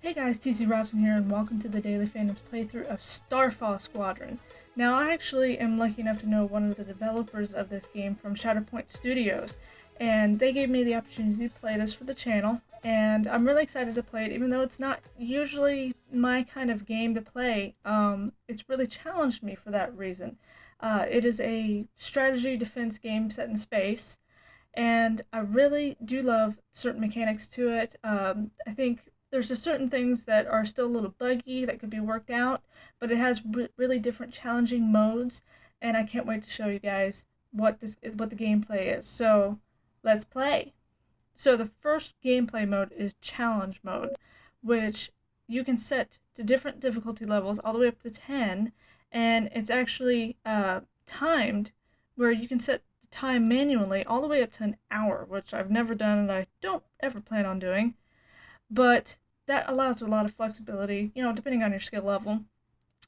Hey guys, TC Robson here, and welcome to the Daily Fandom's playthrough of Starfall Squadron. Now, I actually am lucky enough to know one of the developers of this game from Shatter Studios, and they gave me the opportunity to play this for the channel, and I'm really excited to play it, even though it's not usually my kind of game to play. It's really challenged me for that reason. It is a strategy defense game set in space, and I really do love certain mechanics to it. I think there's just certain things that are still a little buggy that could be worked out, but it has really different challenging modes, and I can't wait to show you guys what the gameplay is. So let's play. So the first gameplay mode is challenge mode, which you can set to different difficulty levels all the way up to 10, and it's actually timed, where you can set the time manually all the way up to an hour, which I've never done and I don't ever plan on doing. But that allows a lot of flexibility, depending on your skill level.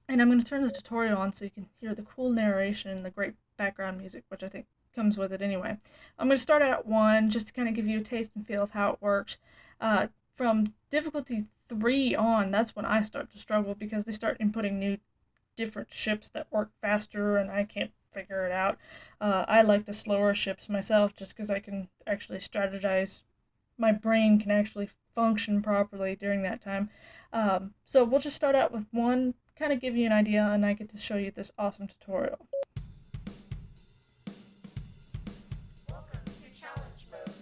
And I'm going to turn the tutorial on so you can hear the cool narration and the great background music, which I think comes with it anyway. I'm going to start out at 1, just to kind of give you a taste and feel of how it works. From difficulty 3 on, that's when I start to struggle, because they start inputting new different ships that work faster, and I can't figure it out. I like the slower ships myself, just because I can actually strategize. My brain can actually function properly during that time. So we'll just start out with 1, kind of give you an idea, and I get to show you this awesome tutorial. Welcome to challenge mode.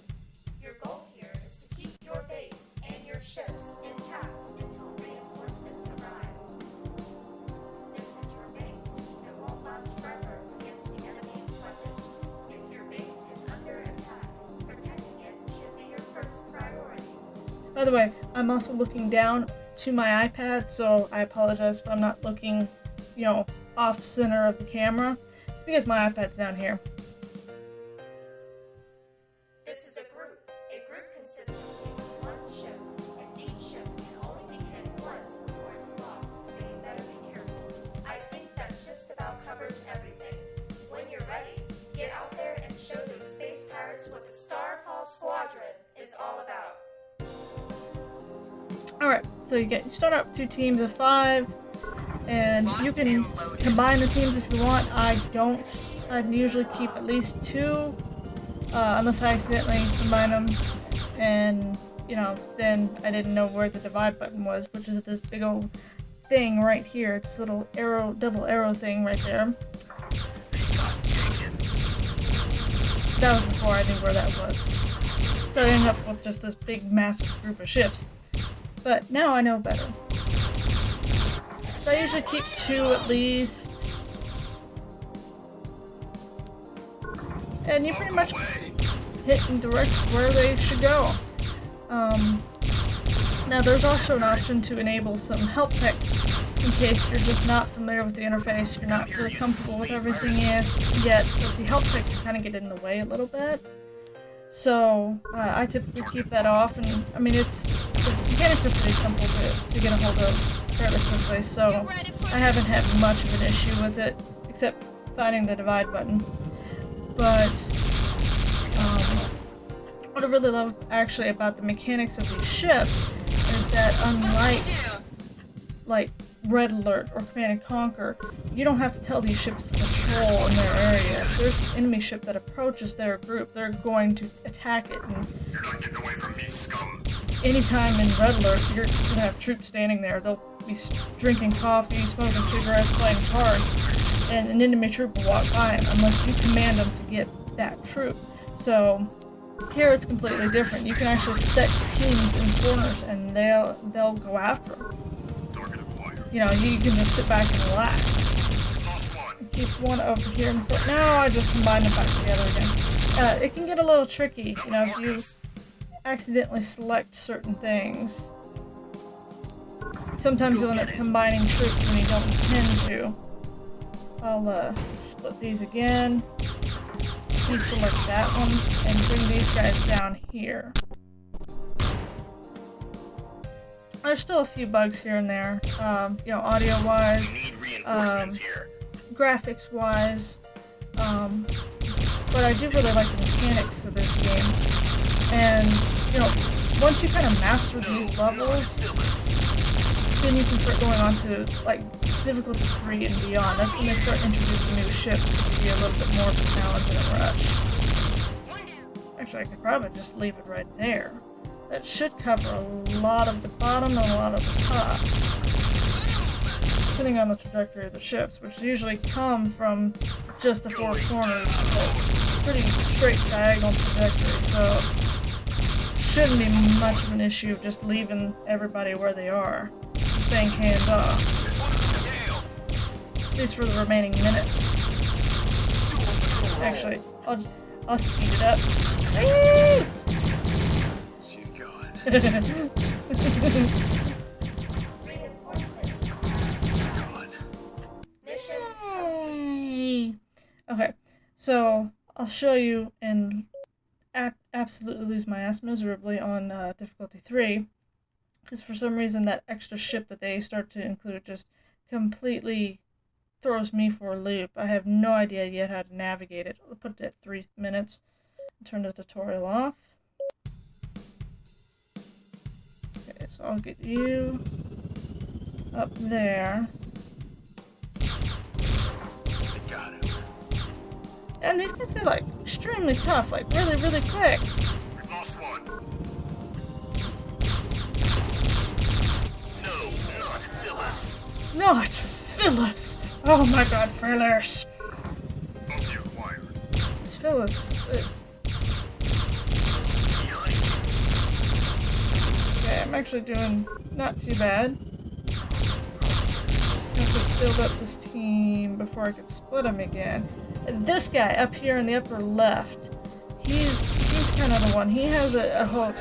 Your goal here is to keep your base and your ships intact until reinforcements arrive. This is your base. It won't last forever against the enemy's weapons. If your base is under attack, protecting it should be your first priority. By the way, I'm also looking down to my iPad, so I apologize if I'm not looking, off center of the camera. It's because my iPad's down here. This is a group. A group consists of at least 1 ship, and each ship can only be hit once before it's lost, so you better be careful. I think that just about covers everything. When you're ready, get out there and show those space pirates what the Starfall Squadron is all about. Alright, so you start out with 2 teams of 5, and you can combine the teams if you want. I don't. I usually keep at least 2, unless I accidentally combine them, and, then I didn't know where the divide button was, which is this big old thing right here. It's this little arrow, double arrow thing right there. That was before I knew where that was. So I ended up with just this big, massive group of ships. But now I know better. So I usually keep 2 at least. And you pretty much hit and direct where they should go. Now there's also an option to enable some help text in case you're just not familiar with the interface, you're not really comfortable with everything yet, but the help text can kind of get in the way a little bit. So, I typically keep that off, and the mechanics are pretty simple to get a hold of fairly quickly, so I haven't had much of an issue with it, except finding the divide button. But, what I really love actually about the mechanics of these ships is that, unlike Red Alert or Command & Conquer, you don't have to tell these ships to patrol in their area. If there's an enemy ship that approaches their group, they're going to attack it. And you're not getting away from me, scum. Anytime in Red Alert, you're going to have troops standing there. They'll be drinking coffee, smoking cigarettes, playing cards, and an enemy troop will walk by them unless you command them to get that troop. So here it's completely different. You can actually set teams in corners, and they'll go after them. You can just sit back and relax. Keep 1 over here, and now I just combine them back together again. It can get a little tricky, if you accidentally select certain things. Sometimes you'll end up combining troops when you don't intend to. I'll split these again. Deselect that one, and bring these guys down here. There's still a few bugs here and there, audio-wise, graphics-wise, but I do really like the mechanics of this game. And, once you kind of master these levels, then you can start going on to like difficulty 3 and beyond. That's when they start introducing new ships to be a little bit more of a challenge and a rush. Actually, I could probably just leave it right there. That should cover a lot of the bottom and a lot of the top, depending on the trajectory of the ships, which usually come from just the four corners, but pretty straight diagonal trajectory, so shouldn't be much of an issue of just leaving everybody where they are, staying hands off, at least for the remaining minute. Actually, I'll speed it up. She's gone. Yay! Okay, so I'll show you and absolutely lose my ass miserably on difficulty 3, because for some reason that extra ship that they start to include just completely throws me for a loop. I have no idea yet how to navigate it. I'll put it at 3 minutes and turn the tutorial off. Okay, so I'll get you up there. Got him. And these guys get like extremely tough, like really, really quick. We've lost one. No, not Phyllis. Not Phyllis! Oh my god, Phyllis! Object acquired. It's Phyllis. Okay, I'm actually doing not too bad. I have to build up this team before I can split them again. And this guy up here in the upper left, he's kind of the one. He has a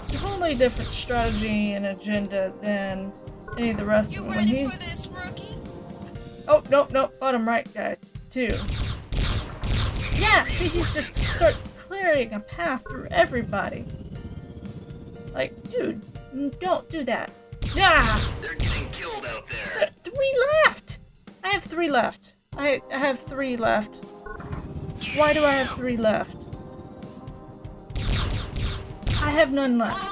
totally different strategy and agenda than any of the rest of them. You ready for this, rookie? Oh, nope, bottom right guy, too. Yeah, see, he's just start clearing a path through everybody. Like, dude, don't do that. Yeah! They're getting killed out there. 3 left! I have 3 left. I have 3 left. Why do I have 3 left? I have none left.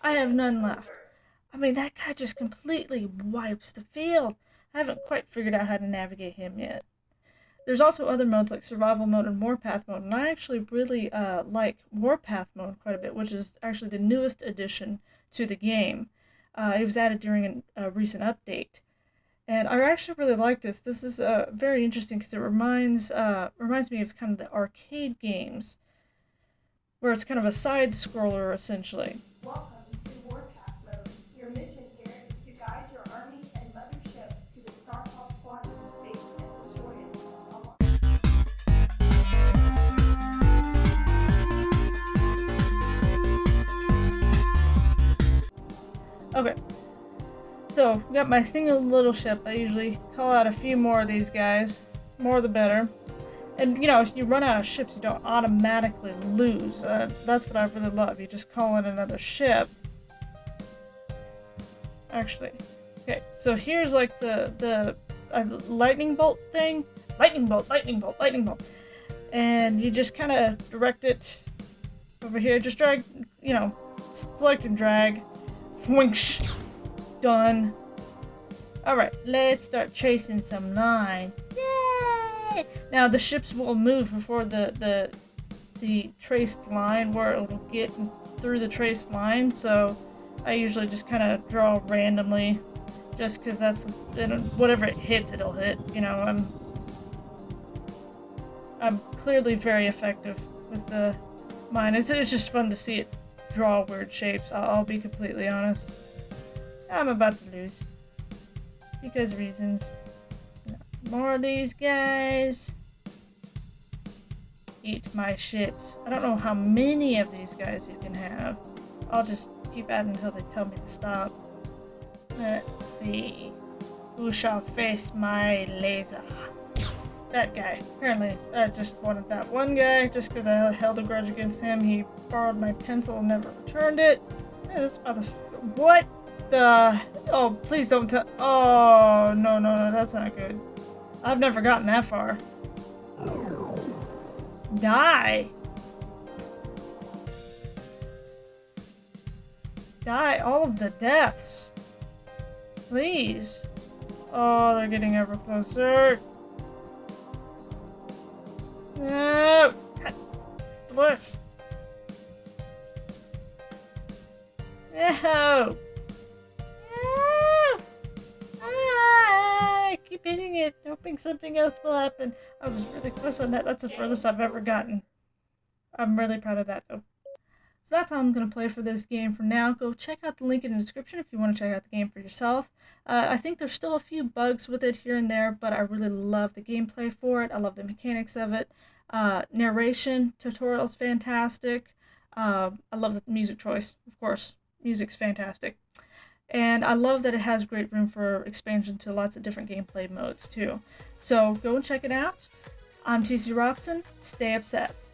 I have none left. I mean, that guy just completely wipes the field. I haven't quite figured out how to navigate him yet. There's also other modes like survival mode and warpath mode, and I actually really like warpath mode quite a bit, which is actually the newest addition to the game. It was added during a recent update. And I actually really like this. This is very interesting because it reminds me of kind of the arcade games, where it's kind of a side scroller essentially. Welcome to Warpath Mode. Your mission here is to guide your army and mothership to the Starfall Squadron base and destroy it. Okay, so we got my single little ship. I usually call out a few more of these guys. More the better. And, you know, if you run out of ships, you don't automatically lose. That's what I really love. You just call in another ship. Actually, okay, so here's like the lightning bolt thing. Lightning bolt. And you just kind of direct it over here. Just drag, you know, select and drag. Fwinch. Done. Alright, let's start tracing some lines. Yay! Now the ships will move before the traced line where it will get through the traced line, so I usually just kind of draw randomly just because that's whatever it hits, it'll hit. You know, I'm clearly very effective with mine. It's just fun to see it draw weird shapes. I'll be completely honest. I'm about to lose because reasons. Some more of these guys. Eat my ships. I don't know how many of these guys you can have. I'll just keep adding until they tell me to stop. Let's see. Who shall face my laser? That guy. Apparently, I just wanted that one guy just because I held a grudge against him. He borrowed my pencil and never returned it. Hey, this what the? Oh, please don't tell. Oh, no, that's not good. I've never gotten that far. Die. die. All of the deaths. Please. Oh, they're getting ever closer. No. Bliss. No. No. I keep hitting it, hoping something else will happen. I was really close on that. That's the furthest I've ever gotten. I'm really proud of that, though. So that's how I'm going to play for this game for now. Go check out the link in the description if you want to check out the game for yourself. I think there's still a few bugs with it here and there, but I really love the gameplay for it. I love the mechanics of it. Narration, tutorial's fantastic. I love the music choice, of course. Music's fantastic. And I love that it has great room for expansion to lots of different gameplay modes, too. So go and check it out. I'm TC Robson. Stay obsessed.